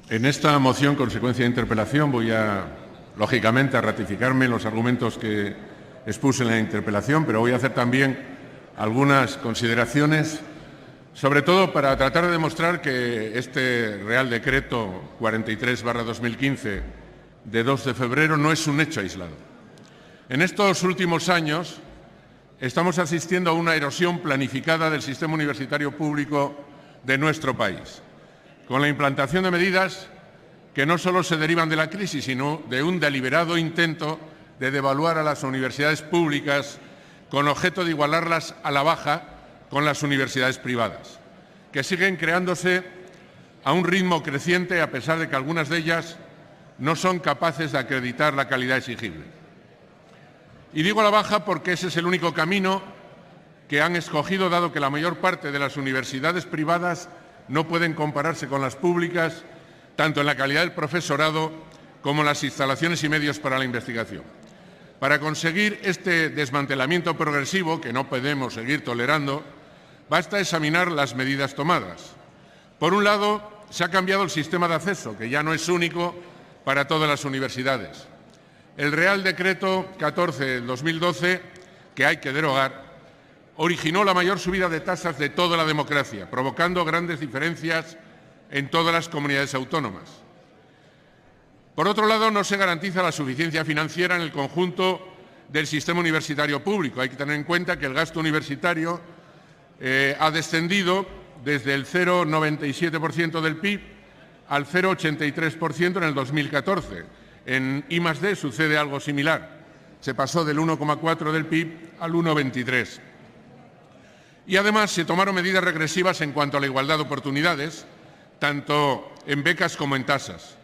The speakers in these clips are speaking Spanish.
En esta moción, consecuencia de interpelación, voy lógicamente, a ratificarme en los argumentos que expuse en la interpelación, pero voy a hacer también algunas consideraciones, sobre todo para tratar de demostrar que este Real Decreto 43/2015 de 2 de febrero no es un hecho aislado. En estos últimos años estamos asistiendo a una erosión planificada del sistema universitario público de nuestro país, con la implantación de medidas que no solo se derivan de la crisis, sino de un deliberado intento de devaluar a las universidades públicas con objeto de igualarlas a la baja con las universidades privadas, que siguen creándose a un ritmo creciente a pesar de que algunas de ellas no son capaces de acreditar la calidad exigible. Y digo a la baja porque ese es el único camino que han escogido, dado que la mayor parte de las universidades privadas no pueden compararse con las públicas, tanto en la calidad del profesorado como en las instalaciones y medios para la investigación. Para conseguir este desmantelamiento progresivo, que no podemos seguir tolerando, basta examinar las medidas tomadas. Por un lado, se ha cambiado el sistema de acceso, que ya no es único para todas las universidades. El Real Decreto 14 del 2012, que hay que derogar, originó la mayor subida de tasas de toda la democracia, provocando grandes diferencias en todas las comunidades autónomas. Por otro lado, no se garantiza la suficiencia financiera en el conjunto del sistema universitario público. Hay que tener en cuenta que el gasto universitario ha descendido desde el 0,97% del PIB al 0,83% en el 2014. En I+D sucede algo similar. Se pasó del 1,4% del PIB al 1,23%. Y además se tomaron medidas regresivas en cuanto a la igualdad de oportunidades, tanto en becas como en tasas.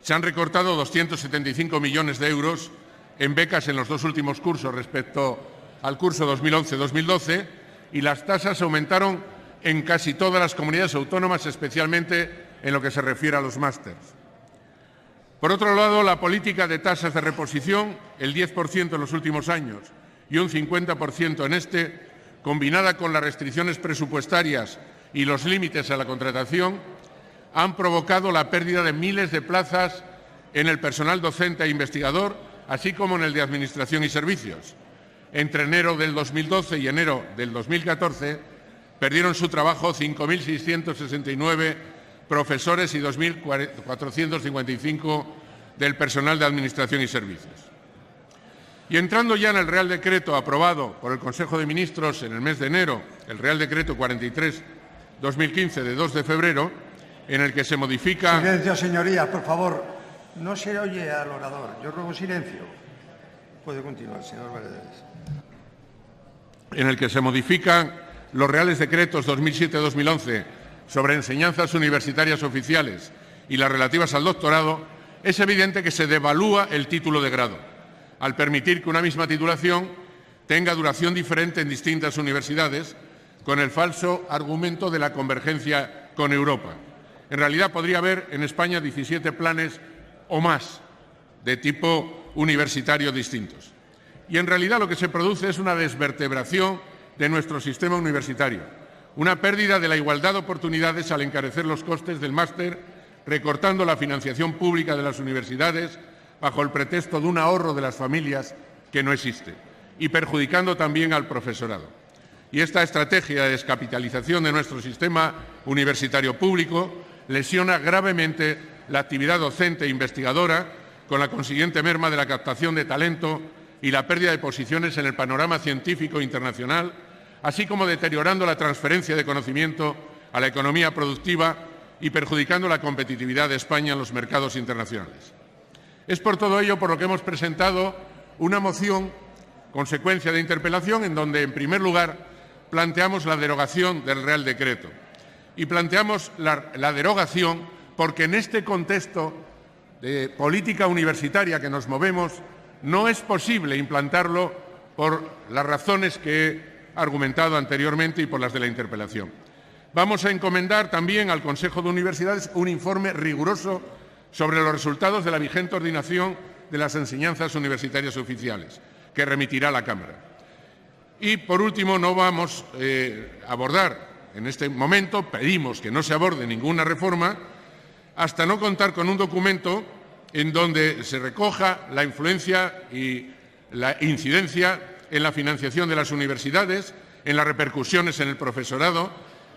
Se han recortado 275 millones de euros en becas en los dos últimos cursos respecto al curso 2011-2012 y las tasas aumentaron en casi todas las comunidades autónomas, especialmente en lo que se refiere a los másters. Por otro lado, la política de tasas de reposición, el 10% en los últimos años y un 50% en este, combinada con las restricciones presupuestarias y los límites a la contratación, han provocado la pérdida de miles de plazas en el personal docente e investigador, así como en el de Administración y Servicios. Entre enero del 2012 y enero del 2014 perdieron su trabajo 5.669 profesores y 2.455 del personal de Administración y Servicios. Y entrando ya en el Real Decreto aprobado por el Consejo de Ministros en el mes de enero, el Real Decreto 43/2015 de 2 de febrero, en el que se modifica... Silencio, señorías, por favor. No se oye al orador. Yo ruego silencio. Puede continuar, señor Valedores. En el que se modifican los Reales Decretos 2007-2011 sobre enseñanzas universitarias oficiales y las relativas al doctorado, es evidente que se devalúa el título de grado, al permitir que una misma titulación tenga duración diferente en distintas universidades, con el falso argumento de la convergencia con Europa. En realidad podría haber en España 17 planes o más de tipo universitario distintos. Y en realidad lo que se produce es una desvertebración de nuestro sistema universitario, una pérdida de la igualdad de oportunidades al encarecer los costes del máster, recortando la financiación pública de las universidades bajo el pretexto de un ahorro de las familias que no existe, y perjudicando también al profesorado. Y esta estrategia de descapitalización de nuestro sistema universitario público lesiona gravemente la actividad docente e investigadora, con la consiguiente merma de la captación de talento y la pérdida de posiciones en el panorama científico internacional, así como deteriorando la transferencia de conocimiento a la economía productiva y perjudicando la competitividad de España en los mercados internacionales. Es por todo ello por lo que hemos presentado una moción, consecuencia de interpelación, en donde, en primer lugar, planteamos la derogación del Real Decreto. Y planteamos la derogación porque en este contexto de política universitaria que nos movemos no es posible implantarlo por las razones que he argumentado anteriormente y por las de la interpelación. Vamos a encomendar también al Consejo de Universidades un informe riguroso sobre los resultados de la vigente ordenación de las enseñanzas universitarias oficiales, que remitirá a la Cámara. Y, por último, no vamos a abordar en este momento, pedimos que no se aborde ninguna reforma hasta no contar con un documento en donde se recoja la influencia y la incidencia en la financiación de las universidades, en las repercusiones en el profesorado,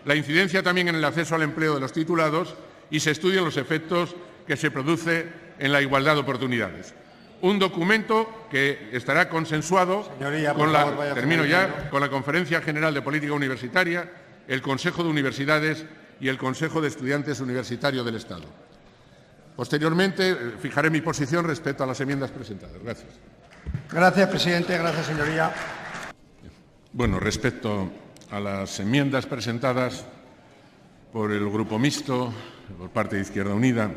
la incidencia también en el acceso al empleo de los titulados y se estudien los efectos que se produce en la igualdad de oportunidades. Un documento que estará consensuado con la Conferencia General de Política Universitaria, el Consejo de Universidades y el Consejo de Estudiantes Universitarios del Estado. Posteriormente, fijaré mi posición respecto a las enmiendas presentadas. Gracias. Gracias, presidente. Gracias, señoría. Bueno, respecto a las enmiendas presentadas por el Grupo Mixto, por parte de Izquierda Unida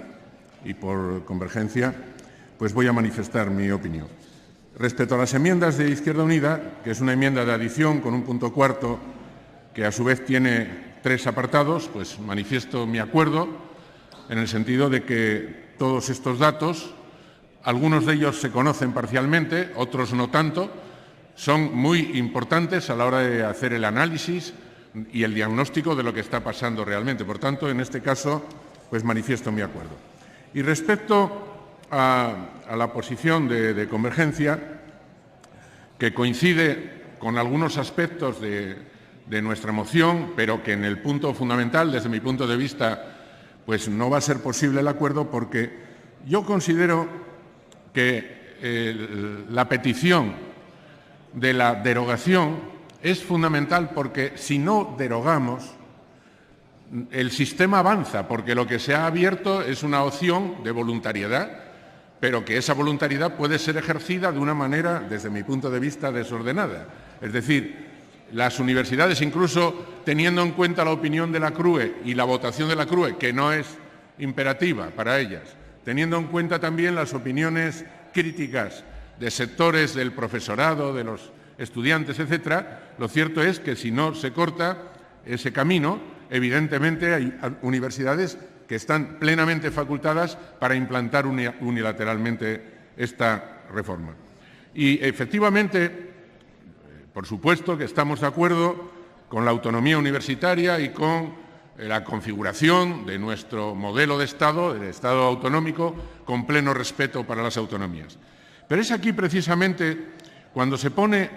y por Convergencia, pues voy a manifestar mi opinión. Respecto a las enmiendas de Izquierda Unida, que es una enmienda de adición con un punto cuarto que a su vez tiene 3 apartados, pues manifiesto mi acuerdo en el sentido de que todos estos datos, algunos de ellos se conocen parcialmente, otros no tanto, son muy importantes a la hora de hacer el análisis y el diagnóstico de lo que está pasando realmente. Por tanto, en este caso, pues manifiesto mi acuerdo. Y respecto a la posición de Convergencia, que coincide con algunos aspectos de nuestra moción, pero que en el punto fundamental, desde mi punto de vista, pues no va a ser posible el acuerdo, porque yo considero que la petición de la derogación es fundamental, porque si no derogamos, el sistema avanza, porque lo que se ha abierto es una opción de voluntariedad, pero que esa voluntariedad puede ser ejercida de una manera, desde mi punto de vista, desordenada. Es decir, las universidades, incluso teniendo en cuenta la opinión de la CRUE y la votación de la CRUE, que no es imperativa para ellas, teniendo en cuenta también las opiniones críticas de sectores del profesorado, de los estudiantes, etcétera, lo cierto es que si no se corta ese camino, evidentemente hay universidades que están plenamente facultadas para implantar unilateralmente esta reforma. Y efectivamente, por supuesto que estamos de acuerdo con la autonomía universitaria y con la configuración de nuestro modelo de Estado, del Estado autonómico, con pleno respeto para las autonomías. Pero es aquí precisamente cuando se pone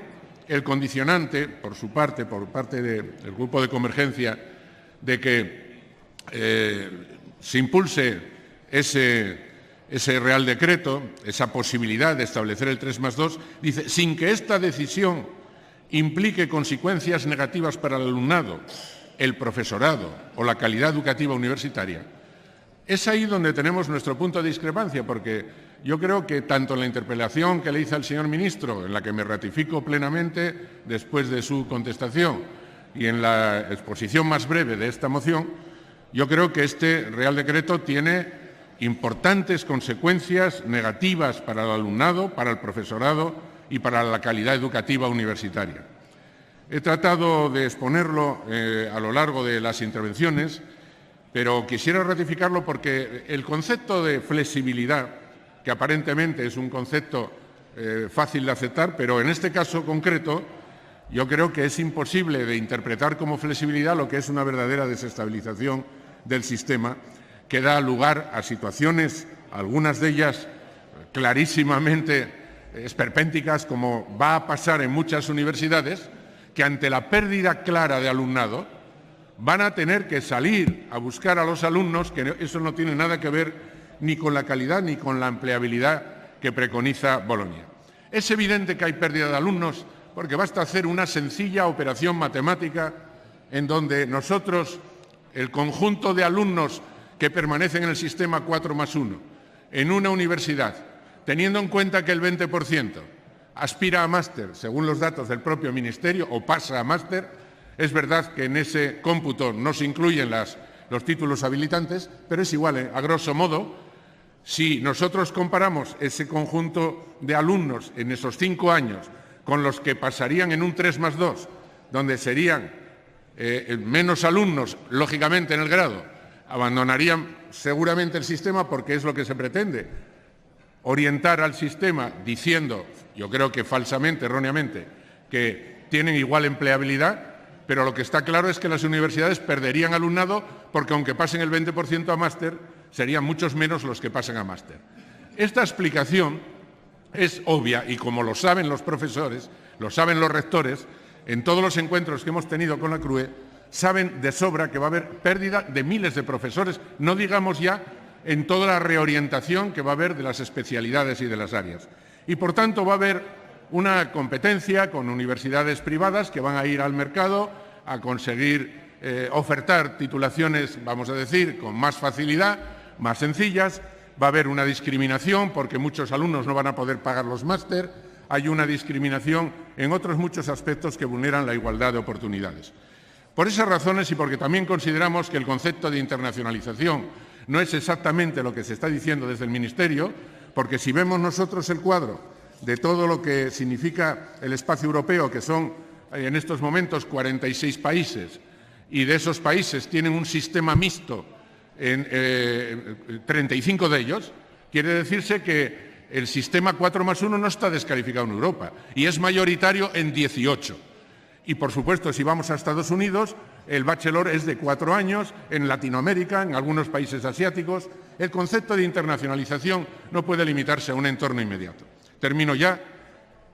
el condicionante, por parte del Grupo de Convergencia, de que se impulse ese Real Decreto, esa posibilidad de establecer el 3+2, dice, sin que esta decisión implique consecuencias negativas para el alumnado, el profesorado o la calidad educativa universitaria. Es ahí donde tenemos nuestro punto de discrepancia, porque yo creo que tanto en la interpelación que le hice al señor ministro, en la que me ratifico plenamente después de su contestación, y en la exposición más breve de esta moción, yo creo que este Real Decreto tiene importantes consecuencias negativas para el alumnado, para el profesorado y para la calidad educativa universitaria. He tratado de exponerlo a lo largo de las intervenciones, pero quisiera ratificarlo porque el concepto de flexibilidad, que aparentemente es un concepto fácil de aceptar, pero en este caso concreto yo creo que es imposible de interpretar como flexibilidad lo que es una verdadera desestabilización del sistema, que da lugar a situaciones, algunas de ellas clarísimamente esperpénticas, como va a pasar en muchas universidades, que ante la pérdida clara de alumnado van a tener que salir a buscar a los alumnos, que eso no tiene nada que ver ni con la calidad ni con la empleabilidad que preconiza Bolonia. Es evidente que hay pérdida de alumnos porque basta hacer una sencilla operación matemática en donde nosotros, el conjunto de alumnos que permanecen en el sistema 4+1 en una universidad, teniendo en cuenta que el 20% aspira a máster, según los datos del propio Ministerio, o pasa a máster, es verdad que en ese cómputo no se incluyen los títulos habilitantes, pero es igual, a grosso modo, si nosotros comparamos ese conjunto de alumnos en esos 5 años con los que pasarían en un 3+2, donde serían menos alumnos, lógicamente, en el grado, abandonarían seguramente el sistema porque es lo que se pretende, orientar al sistema diciendo, yo creo que falsamente, erróneamente, que tienen igual empleabilidad, pero lo que está claro es que las universidades perderían alumnado porque aunque pasen el 20% a máster, serían muchos menos los que pasan a máster. Esta explicación es obvia y, como lo saben los profesores, lo saben los rectores, en todos los encuentros que hemos tenido con la CRUE, saben de sobra que va a haber pérdida de miles de profesores, no digamos ya en toda la reorientación que va a haber de las especialidades y de las áreas. Y, por tanto, va a haber una competencia con universidades privadas que van a ir al mercado a conseguir ofertar titulaciones, vamos a decir, con más facilidad, más sencillas. Va a haber una discriminación porque muchos alumnos no van a poder pagar los máster. Hay una discriminación en otros muchos aspectos que vulneran la igualdad de oportunidades. Por esas razones y porque también consideramos que el concepto de internacionalización no es exactamente lo que se está diciendo desde el Ministerio, porque si vemos nosotros el cuadro de todo lo que significa el espacio europeo, que son en estos momentos 46 países, y de esos países tienen un sistema mixto en 35 de ellos, quiere decirse que el sistema 4+1 no está descalificado en Europa y es mayoritario en 18. Y, por supuesto, si vamos a Estados Unidos, el bachelor es de 4 años, en Latinoamérica, en algunos países asiáticos. El concepto de internacionalización no puede limitarse a un entorno inmediato. Termino ya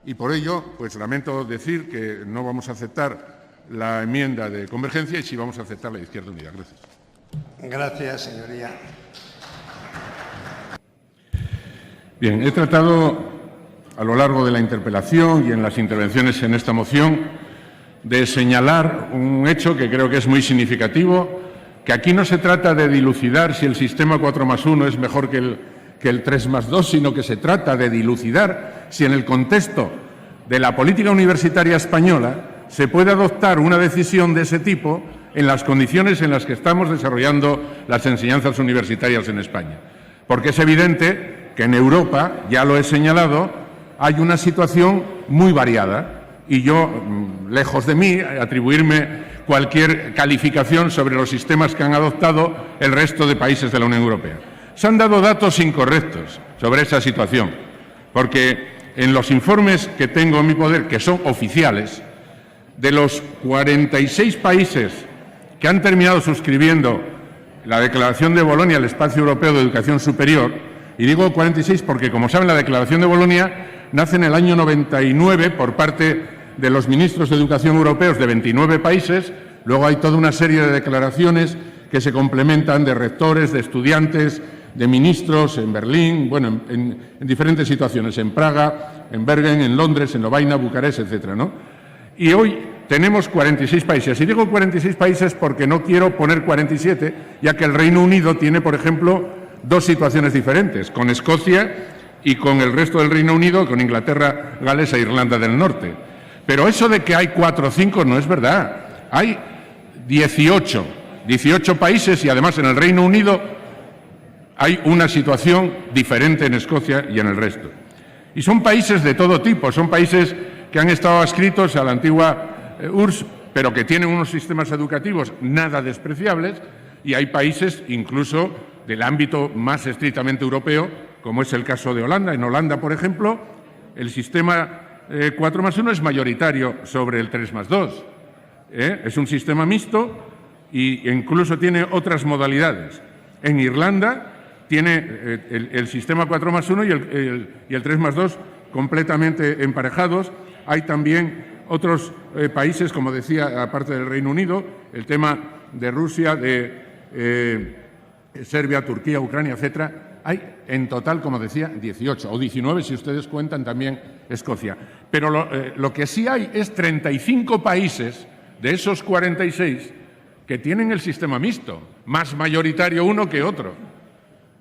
y, por ello, pues lamento decir que no vamos a aceptar la enmienda de Convergencia y sí vamos a aceptar la de Izquierda Unida. Gracias. Gracias, señoría. Bien, he tratado a lo largo de la interpelación y en las intervenciones en esta moción de señalar un hecho que creo que es muy significativo, que aquí no se trata de dilucidar si el sistema 4+1 es mejor que el 3+2, sino que se trata de dilucidar si en el contexto de la política universitaria española se puede adoptar una decisión de ese tipo en las condiciones en las que estamos desarrollando las enseñanzas universitarias en España. Porque es evidente que en Europa, ya lo he señalado, hay una situación muy variada y yo, lejos de mí, atribuirme cualquier calificación sobre los sistemas que han adoptado el resto de países de la Unión Europea. Se han dado datos incorrectos sobre esa situación, porque en los informes que tengo en mi poder, que son oficiales, de los 46 países que han terminado suscribiendo la Declaración de Bolonia, el Espacio Europeo de Educación Superior, y digo 46 porque, como saben, la Declaración de Bolonia nace en el año 99 por parte de los ministros de Educación europeos de 29 países. Luego hay toda una serie de declaraciones que se complementan de rectores, de estudiantes, de ministros en Berlín, bueno, en diferentes situaciones, en Praga, en Bergen, en Londres, en Lovaina, Bucarest, etcétera, ¿no? Y hoy tenemos 46 países. Y digo 46 países porque no quiero poner 47, ya que el Reino Unido tiene, por ejemplo, dos situaciones diferentes, con Escocia y con el resto del Reino Unido, con Inglaterra, Gales e Irlanda del Norte. Pero eso de que hay 4 o 5 no es verdad. Hay 18 países y, además, en el Reino Unido hay una situación diferente en Escocia y en el resto. Y son países de todo tipo, son países que han estado adscritos a la antigua URSS, pero que tienen unos sistemas educativos nada despreciables, y hay países incluso del ámbito más estrictamente europeo, como es el caso de Holanda. En Holanda, por ejemplo, el sistema 4+1 es mayoritario sobre el 3+2. Es un sistema mixto e incluso tiene otras modalidades. En Irlanda tiene el sistema 4+1 y el 3+2 completamente emparejados. Hay también otros países, como decía, aparte del Reino Unido, el tema de Rusia, de Serbia, Turquía, Ucrania, etcétera. Hay en total, como decía, 18 o 19 si ustedes cuentan también Escocia. Pero lo que sí hay es 35 países de esos 46 que tienen el sistema mixto, más mayoritario uno que otro.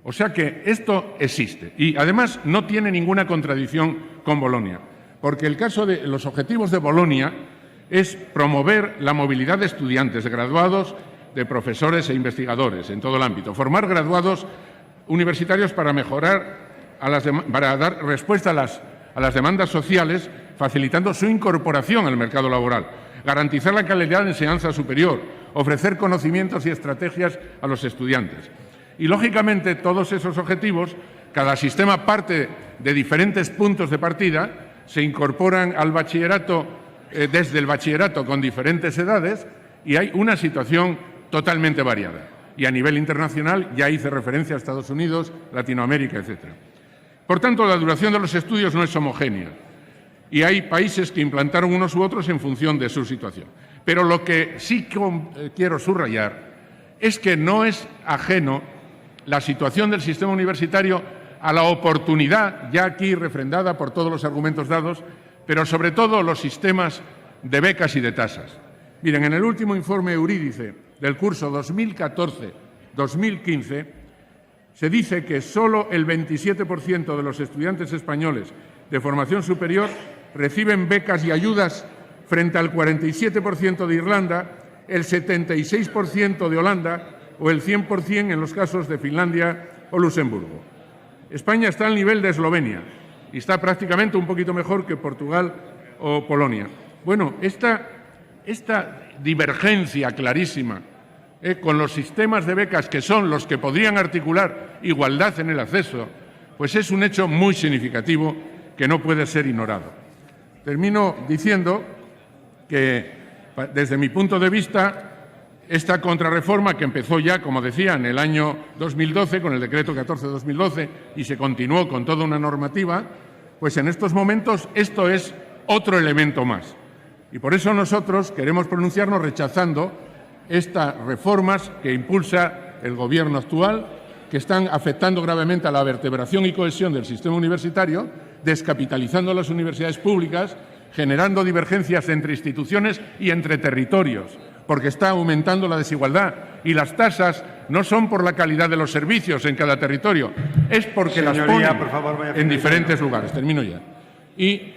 O sea que esto existe y, además, no tiene ninguna contradicción con Bolonia, porque el caso de los objetivos de Bolonia es promover la movilidad de estudiantes, de graduados, de profesores e investigadores en todo el ámbito, formar graduados universitarios para mejorar, para dar respuesta a las demandas sociales, facilitando su incorporación al mercado laboral, garantizar la calidad de enseñanza superior, ofrecer conocimientos y estrategias a los estudiantes. Y, lógicamente, todos esos objetivos, cada sistema parte de diferentes puntos de partida, se incorporan al bachillerato desde el bachillerato con diferentes edades y hay una situación totalmente variada. y a nivel internacional ya hice referencia a Estados Unidos, Latinoamérica, etc. Por tanto, la duración de los estudios no es homogénea y hay países que implantaron unos u otros en función de su situación. Pero lo que sí quiero subrayar es que no es ajeno la situación del sistema universitario a la oportunidad, ya aquí refrendada por todos los argumentos dados, pero sobre todo los sistemas de becas y de tasas. Miren, en el último informe Eurídice del curso 2014-2015 se dice que solo el 27% de los estudiantes españoles de formación superior reciben becas y ayudas frente al 47% de Irlanda, el 76% de Holanda o el 100% en los casos de Finlandia o Luxemburgo. España está al nivel de Eslovenia y está prácticamente un poquito mejor que Portugal o Polonia. Bueno, esta divergencia clarísima con los sistemas de becas que son los que podrían articular igualdad en el acceso, pues es un hecho muy significativo que no puede ser ignorado. Termino diciendo que, desde mi punto de vista, esta contrarreforma, que empezó ya, como decía, en el año 2012, con el decreto 14/2012, y se continuó con toda una normativa, pues en estos momentos esto es otro elemento más. Y por eso nosotros queremos pronunciarnos rechazando estas reformas que impulsa el Gobierno actual, que están afectando gravemente a la vertebración y cohesión del sistema universitario, descapitalizando las universidades públicas, generando divergencias entre instituciones y entre territorios, porque está aumentando la desigualdad. Y las tasas no son por la calidad de los servicios en cada territorio, es porque las ponen en diferentes lugares. Termino ya. Y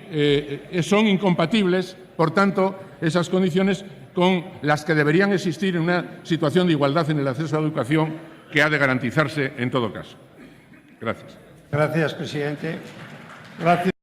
son incompatibles, por tanto, esas condiciones con las que deberían existir en una situación de igualdad en el acceso a la educación que ha de garantizarse en todo caso. Gracias. Gracias, presidente. Gracias.